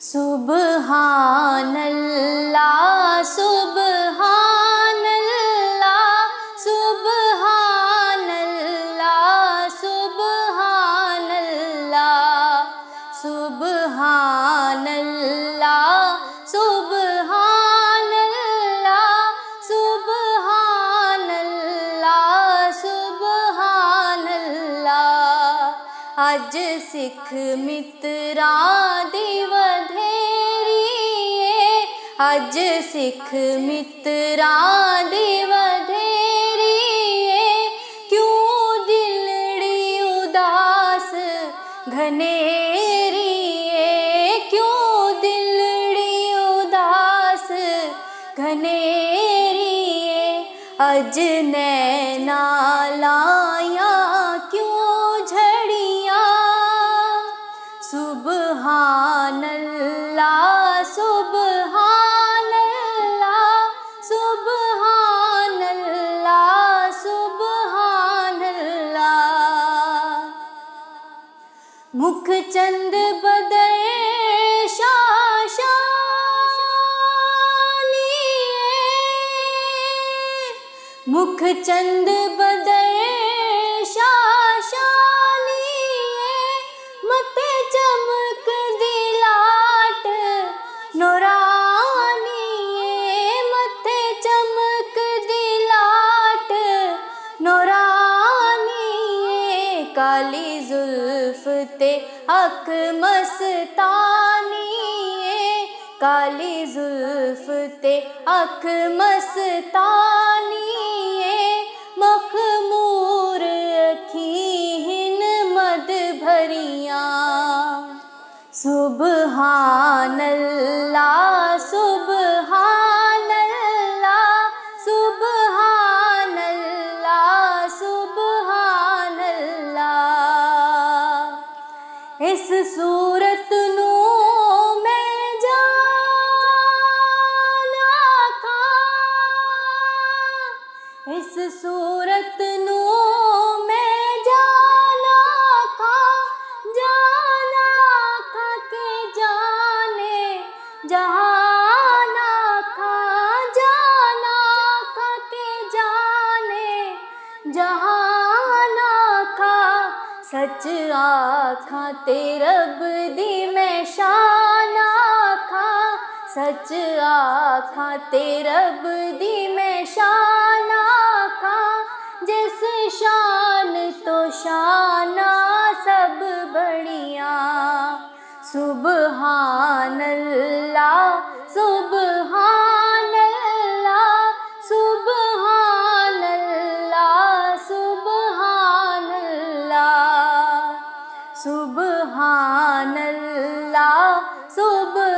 सुब्हानल्लाह सुब्हानल्लाह सुब्हानल्लाह सुब्हानल्लाह सुब्हानल्लाह सुब्हानल्लाह सुब्हानल्लाह सुब्हानल्लाह। अज सिख मित्रां दी वधेरी, अज सिख मित्रां दी वधेरी, क्यों दिलड़ी उदास घनेरी, क्यों दिलड़ी उदास घनेरी, अज नैना लाया क्यों झड़िया। सुब्हानल्लाह सुब्हानल्लाह सुब्हानल्लाह सुब्हानल्लाह। मुख चंद बदर मुख चंद बदर शाशालिए, मते चमक दिलाट नूरानिए, मते चमक दिलाट नूरानिए, काली जुल्फ ते अख मस्तानिए, काली जुल्फ ते अख मस्तानिए, मखमूर अखीहिन मद भरियां। सुब्हानल्लाह सुब्हानल्लाह सुब्हानल्लाह सुब्हानल्लाह। इस सूरत नू मैं जाना था, इस सूरत नू मैं जाना था के जाने जहाना था, जाना था के जाने जहाना था। सच आखा ते रब दी मैं शान आखा, सच आखा ते रब दी मैं शान आखा, जिस शान तो शाना सब बढ़िया। सुब्हानल्लाह सुब्हानल्लाह सुब्हानल्लाह सुब्हानल्लाह सुब्हानल्लाह सुब्हानल्लाह।